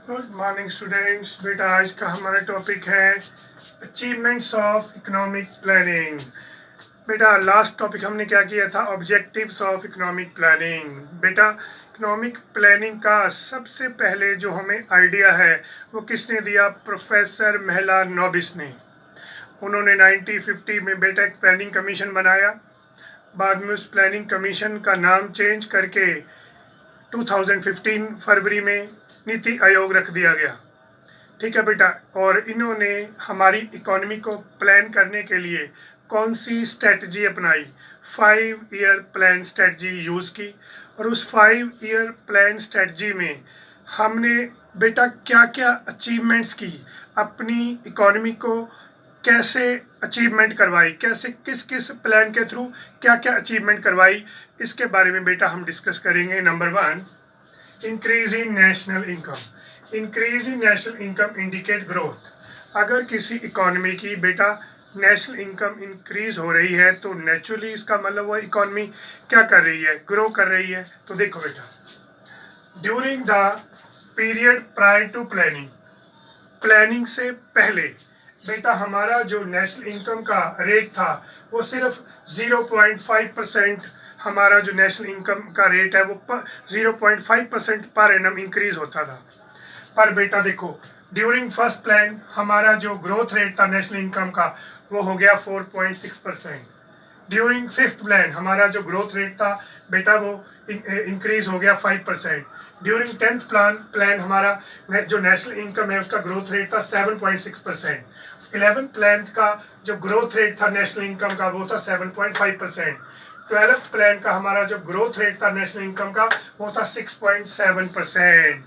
Good morning students. बेटा आज का हमारा टॉपिक है अचीवमेंट्स ऑफ इकोनॉमिक प्लानिंग। बेटा लास्ट टॉपिक हमने क्या किया था, ऑब्जेक्टिव्स ऑफ इकोनॉमिक प्लानिंग। बेटा इकोनॉमिक प्लानिंग का सबसे पहले जो हमें आइडिया है वो किसने दिया, प्रोफेसर महलानोबिस ने। उन्होंने 1950 में बेटा एक प्लानिंग कमीशन बनाया। बाद में उस प्लानिंग कमीशन का नाम चेंज करके 2015 फरवरी में नीति आयोग रख दिया गया। ठीक है बेटा, और इन्होंने हमारी इकोनॉमी को प्लान करने के लिए कौन सी स्ट्रेटजी अपनाई, 5 ईयर प्लान स्ट्रेटजी यूज़ की। और उस 5 ईयर प्लान स्ट्रेटजी में हमने बेटा क्या क्या अचीवमेंट्स की, अपनी इकोनॉमी को कैसे अचीवमेंट करवाई, कैसे किस किस प्लान के थ्रू क्या क्या अचीवमेंट करवाई, इसके बारे में बेटा हम डिस्कस करेंगे। Number 1, increase in national income. Increase in national income indicate growth. अगर किसी इकोनॉमी की बेटा नेशनल इनकम इंक्रीज हो रही है तो नेचुरली इसका मतलब वो इकोनॉमी क्या कर रही है, ग्रो कर रही है। तो देखो बेटा, during the period prior to planning, planning से पहले बेटा हमारा जो नेशनल इनकम का रेट था वो सिर्फ 0.5%, हमारा जो नेशनल इनकम का रेट है वो 0.5% पर एनम इंक्रीज होता था। पर बेटा देखो, ड्यूरिंग फर्स्ट प्लान हमारा जो ग्रोथ रेट था नेशनल इनकम का वो हो गया 4.6%। ड्यूरिंग फिफ्थ प्लान हमारा जो ग्रोथ रेट था बेटा वो इंक्रीज हो गया 5%। ड्यूरिंग 10th प्लान हमारा जो नेशनल इनकम है उसका ग्रोथ रेट था 7.6%। 11th प्लान का जो ग्रोथ रेट था नेशनल इनकम का वो था 7.5%। 12th प्लान का हमारा जो ग्रोथ रेट था नेशनल इनकम का वो था 6.7%।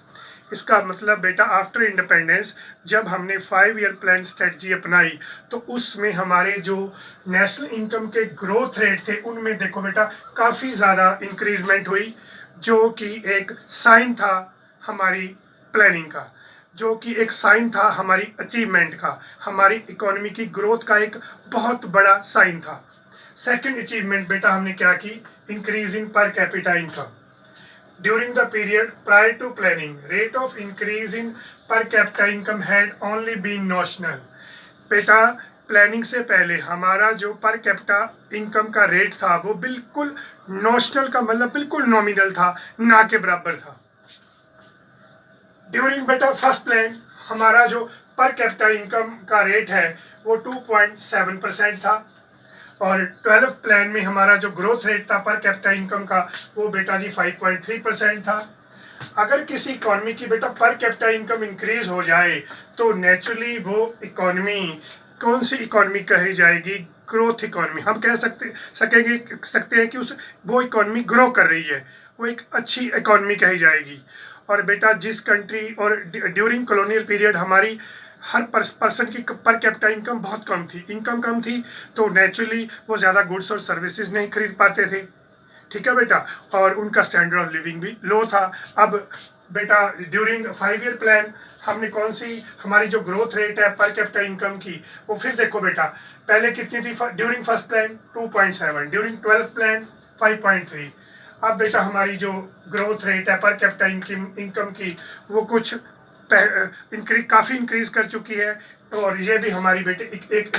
इसका मतलब बेटा आफ्टर इंडिपेंडेंस जब हमने 5 ईयर प्लान स्ट्रेटजी अपनाई तो उसमें हमारे जो नेशनल इनकम के ग्रोथ रेट थे उनमें देखो बेटा काफ़ी ज़्यादा इंक्रीजमेंट हुई, जो कि एक साइन था हमारी प्लानिंग का, जो कि एक साइन था हमारी अचीवमेंट का, हमारी इकोनॉमी की ग्रोथ का एक बहुत बड़ा साइन था। सेकंड अचीवमेंट बेटा हमने क्या की, increasing per capita income. During the period prior to planning, rate of increase in per capita income had only been notional. बेटा प्लानिंग से पहले हमारा जो पर कैपिटा इनकम का रेट था वो बिल्कुल नॉशनल का मतलब बिल्कुल नॉमिनल था, ना के बराबर था। ड्यूरिंग बेटा फर्स्ट प्लान हमारा जो पर कैपिटा इनकम का रेट है वो 2.7% था, और 12th प्लान में हमारा जो ग्रोथ रेट था पर कैपिटा इनकम का वो बेटा जी 5.3% था। अगर किसी इकोनॉमी की बेटा पर कैपिटा इनकम इंक्रीज हो जाए तो नेचुरली वो इकोनॉमी कौन सी इकोनॉमी कही जाएगी, ग्रोथ इकोनॉमी। हम कह सकते हैं कि उस वो इकोनॉमी ग्रो कर रही है, वो एक अच्छी इकोनॉमी कही जाएगी। और बेटा जिस कंट्री और ड्यूरिंग कॉलोनियल पीरियड हमारी हर पर्सन की पर कैपिटा इनकम बहुत कम थी, तो नेचुरली वो ज़्यादा गुड्स और सर्विसेज नहीं खरीद पाते थे। ठीक है बेटा, और उनका स्टैंडर्ड ऑफ लिविंग भी लो था। अब बेटा ड्यूरिंग 5 ईयर प्लान हमने कौन सी हमारी जो ग्रोथ रेट है पर कैपिटा इनकम की वो फिर देखो बेटा पहले कितनी थी, during first plan 2.7, during 12th plan 5.3। अब बेटा हमारी जो ग्रोथ रेट है पर कैपिटा इनकम की वो कुछ काफ़ी इंक्रीज कर चुकी है, और ये भी हमारी बेटे एक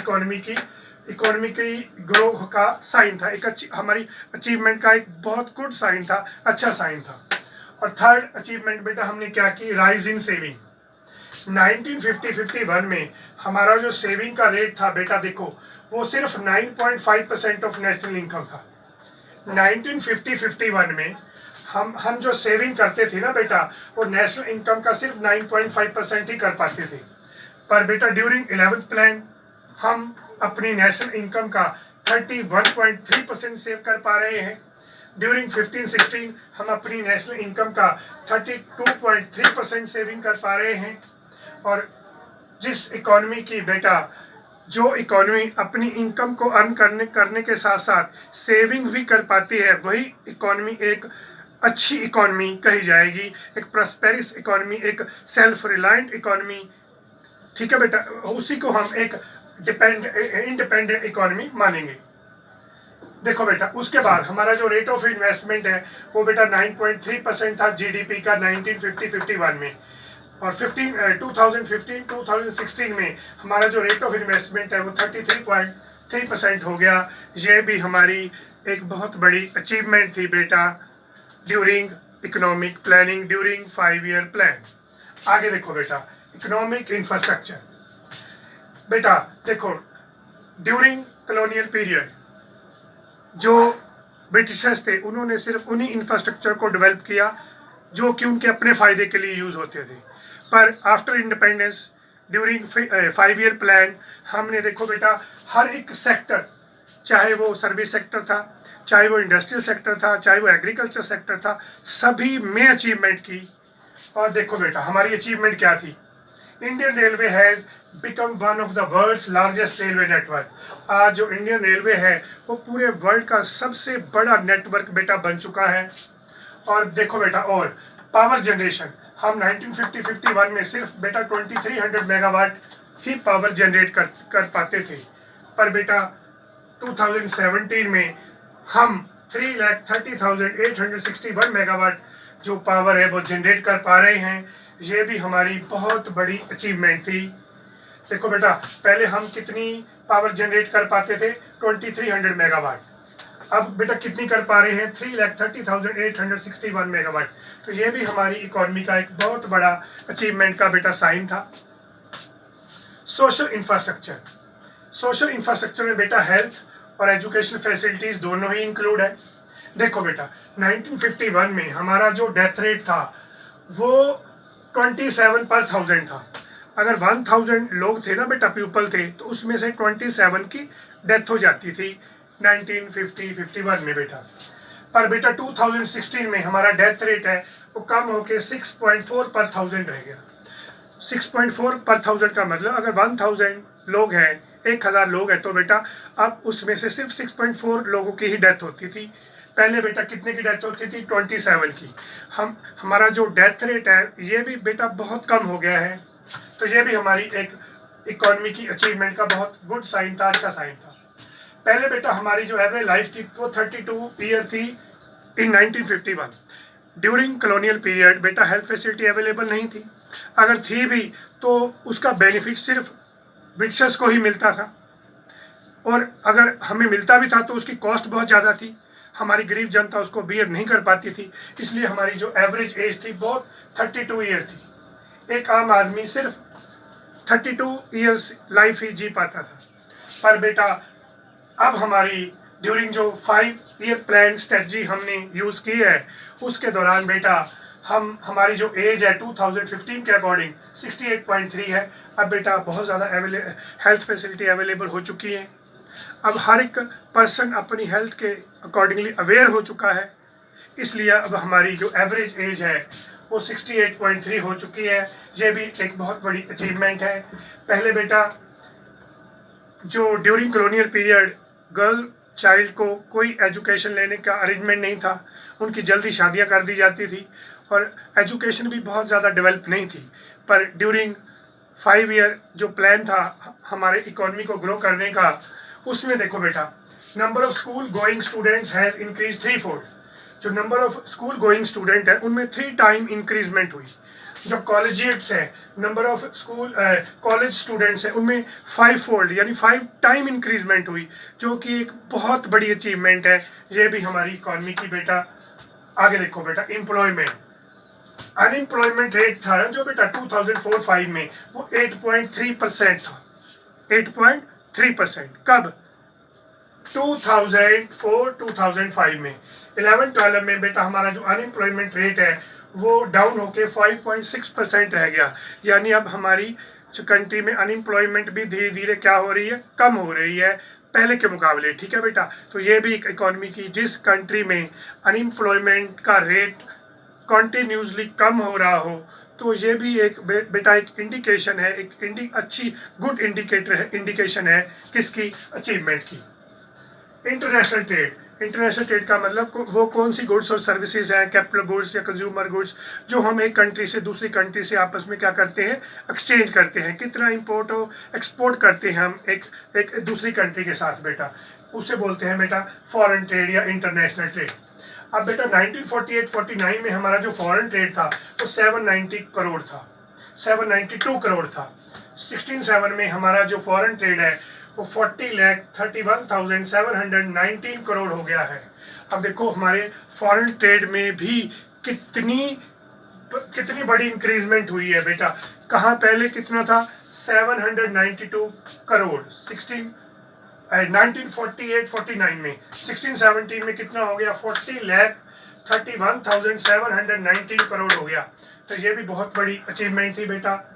इकोनॉमी की ग्रोथ का साइन था, एक अच्छी हमारी अचीवमेंट का एक बहुत गुड साइन था, अच्छा साइन था। और थर्ड अचीवमेंट बेटा हमने क्या की, राइज इन सेविंग। 1950-51 में हमारा जो सेविंग का रेट था बेटा देखो वो सिर्फ 9.5% ऑफ नेशनल इनकम था। 1950-51 में हम जो सेविंग करते थे ना बेटा वो नेशनल इनकम का सिर्फ 9.5% ही कर पाते थे। पर बेटा ड्यूरिंग 11th प्लान हम अपनी नेशनल इनकम का 31.3% सेव कर पा रहे हैं। ड्यूरिंग 15-16 हम अपनी नेशनल इनकम का 32.3% सेविंग कर पा रहे हैं। और जिस इकोनॉमी की बेटा जो इकोनॉमी अपनी इनकम को अर्न करने के साथ साथ सेविंग भी कर पाती है वही इकोनॉमी एक अच्छी इकोनॉमी कही जाएगी, एक प्रॉस्पेरस इकोनॉमी, एक सेल्फ रिलायंट इकोनॉमी। ठीक है बेटा, उसी को हम एक इंडिपेंडेंट इकोनॉमी मानेंगे। देखो बेटा उसके बाद हमारा जो रेट ऑफ इन्वेस्टमेंट है वो बेटा 9.3% था जीडीपी का 1950-51 में। और 2016 में हमारा जो रेट ऑफ इन्वेस्टमेंट है वो 33.3% हो गया। ये भी हमारी एक बहुत बड़ी अचीवमेंट थी बेटा during economic planning during 5 year plan. आगे देखो बेटा इकोनॉमिक इंफ्रास्ट्रक्चर। बेटा देखो ड्यूरिंग कॉलोनियल पीरियड जो ब्रिटिशर्स थे उन्होंने सिर्फ उन्हीं इंफ्रास्ट्रक्चर को डेवलप किया जो कि उनके अपने फ़ायदे के लिए यूज़ होते थे। पर after independence during 5 year plan हमने देखो बेटा हर एक सेक्टर, चाहे वो सर्विस सेक्टर था, चाहे वो इंडस्ट्रियल सेक्टर था, चाहे वो एग्रीकल्चर सेक्टर था, सभी में अचीवमेंट की। और देखो बेटा हमारी अचीवमेंट क्या थी। Indian railway has become one of the world's largest railway network. आज जो इंडियन रेलवे है वो पूरे वर्ल्ड का सबसे बड़ा नेटवर्क बेटा बन चुका है। और देखो बेटा और पावर जनरेशन हम 1950-51 में सिर्फ बेटा 2300 मेगावाट ही पावर जनरेट कर पाते थे, पर बेटा 2017 में हम 3,30,861 मेगावाट जो पावर है वो जनरेट कर पा रहे हैं। ये भी हमारी बहुत बड़ी अचीवमेंट थी। देखो बेटा पहले हम कितनी पावर जनरेट कर पाते थे 2300 मेगावाट, अब बेटा कितनी कर पा रहे हैं 3,30,861 मेगावाट। तो ये भी हमारी इकोनॉमी का एक बहुत बड़ा अचीवमेंट का बेटा साइन था। सोशल इंफ्रास्ट्रक्चर, सोशल इंफ्रास्ट्रक्चर में बेटा हेल्थ और एजुकेशन फैसिलिटीज़ दोनों ही इंक्लूड है। देखो बेटा 1951 में हमारा जो डेथ रेट था वो 27 पर 1000 था। अगर 1000 लोग थे ना बेटा पीपल थे तो उसमें से 27 की डेथ हो जाती थी 1950-51 में बेटा। पर बेटा 2016 में हमारा डेथ रेट है वो कम होके 6.4 पर 1000 रह गया। 6.4 पर 1000 का मतलब अगर 1000 लोग हैं, 1000 लोग हैं, तो बेटा अब उसमें से सिर्फ 6.4 लोगों की ही डेथ होती थी। पहले बेटा कितने की डेथ होती थी 27 की। हमारा जो डेथ रेट है ये भी बेटा बहुत कम हो गया है। तो ये भी हमारी एक इकोनॉमी की अचीवमेंट का बहुत गुड साइन था, अच्छा साइन था। पहले बेटा हमारी जो एवरेज लाइफ थी वो 32 ईयर थी इन 1951। ड्यूरिंग कॉलोनियल पीरियड बेटा हेल्थ फैसिलिटी अवेलेबल नहीं थी, अगर थी भी तो उसका बेनिफिट सिर्फ ब्रिटिशर्स को ही मिलता था, और अगर हमें मिलता भी था तो उसकी कॉस्ट बहुत ज़्यादा थी, हमारी गरीब जनता उसको बियर नहीं कर पाती थी। इसलिए हमारी जो एवरेज एज थी वो 32 ईयर थी। एक आम आदमी सिर्फ 32 ईयर्स लाइफ ही जी पाता था। पर बेटा अब हमारी ड्यूरिंग जो 5 ईयर प्लान स्ट्रेटजी हमने यूज़ की है उसके दौरान बेटा हमारी जो एज है 2015 के अकॉर्डिंग 68.3 है। अब बेटा बहुत ज़्यादा हेल्थ फैसिलिटी अवेलेबल हो चुकी है। अब हर एक पर्सन अपनी हेल्थ के अकॉर्डिंगली अवेयर हो चुका है, इसलिए अब हमारी जो एवरेज एज है वो 68.3 हो चुकी है। ये भी एक बहुत बड़ी अचीवमेंट है। पहले बेटा जो during colonial period girl child को कोई एजुकेशन लेने का अरेंजमेंट नहीं था, उनकी जल्दी शादियां कर दी जाती थी और एजुकेशन भी बहुत ज़्यादा डेवलप नहीं थी। पर ड्यूरिंग 5 ईयर जो प्लान था हमारे इकोनॉमी को ग्रो करने का, उसमें देखो बेटा number of school going students has increase 3-fold। जो number of school going student है उनमें 3 टाइम इंक्रीजमेंट हुई। जो कॉलेजिएट्स है number of school college students हैं उनमें 5-fold यानी 5 टाइम इंक्रीजमेंट हुई, जो कि एक बहुत बड़ी अचीवमेंट है। ये भी हमारी इकॉनमी की बेटा। आगे देखो बेटा एम्प्लॉयमेंट, अनएम्प्लॉयमेंट रेट था जो बेटा 2004-05 में वो 8.3% था। 8.3% कब 2004-2005 में। 11-12 में बेटा हमारा जो अनएम्प्लॉयमेंट रेट है वो डाउन होके 5.6% रह गया। यानी अब हमारी जो कंट्री में अनएम्प्लॉयमेंट भी धीरे धीरे क्या हो रही है, कम हो रही है पहले के मुकाबले। ठीक है बेटा, तो ये भी एक इकॉनमी की जिस कंट्री में अनएम्प्लॉयमेंट का रेट कॉन्टीन्यूसली कम हो रहा हो, तो ये भी एक बेटा एक इंडिकेशन है, एक अच्छी गुड इंडिकेशन है किसकी, अचीवमेंट की। इंटरनेशनल ट्रेड, इंटरनेशनल ट्रेड का मतलब वो कौन सी गुड्स और सर्विसेज हैं, कैपिटल गुड्स या कंज्यूमर गुड्स, जो हम एक कंट्री से दूसरी कंट्री से आपस में क्या करते हैं, एक्सचेंज करते हैं। कितना इंपोर्ट और एक्सपोर्ट करते हैं हम एक दूसरी कंट्री के साथ बेटा, उसे बोलते हैं बेटा फॉरेन ट्रेड या इंटरनेशनल ट्रेड। अब बेटा 1948-49 में हमारा जो फॉरेन ट्रेड था वो 790 करोड़ था। 792 करोड़ था। 16/7 में हमारा जो फॉरेन ट्रेड है वो 40,31,719 करोड़ हो गया है। अब देखो हमारे फॉरेन ट्रेड में भी कितनी बड़ी इंक्रीजमेंट हुई है बेटा। कहाँ पहले कितना था? 792 करोड़ 1948-49 में। 16-17 में कितना हो गया? 40,31,719 करोड़ हो गया। तो ये भी बहुत बड़ी अचीवमेंट थी बेटा,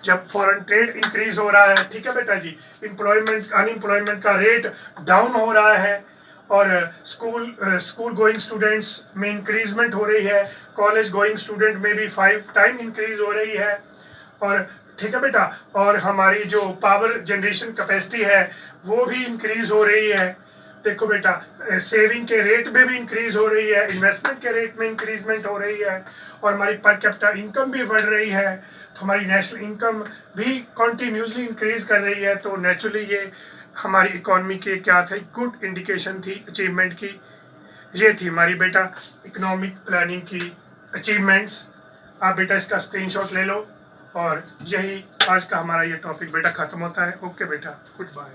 जब फॉरेन ट्रेड इंक्रीज हो रहा है। ठीक है बेटा जी। अनएम्प्लॉयमेंट का रेट डाउन हो रहा है और स्कूल गोइंग स्टूडेंट्स में इंक्रीजमेंट हो रही है, कॉलेज गोइंग स्टूडेंट में भी 5 टाइम इंक्रीज हो रही है। और ठीक है बेटा, और हमारी जो पावर जनरेशन कैपेसिटी है वो भी इंक्रीज हो रही है। देखो बेटा, सेविंग के रेट में भी इंक्रीज हो रही है, इन्वेस्टमेंट के रेट में इंक्रीजमेंट हो रही है, और हमारी पर कैपिटा इनकम भी बढ़ रही है। तो हमारी नेशनल इनकम भी कॉन्टीन्यूसली इंक्रीज कर रही है। तो नेचुरली ये हमारी इकोनॉमी के क्या थे? गुड इंडिकेशन थी अचीवमेंट की। ये थी हमारी बेटा इकोनॉमिक प्लानिंग की अचीवमेंट्स। आप बेटा इसका स्क्रीनशॉट ले लो, और यही आज का हमारा ये टॉपिक बेटा ख़त्म होता है। ओके बेटा, गुड बाय।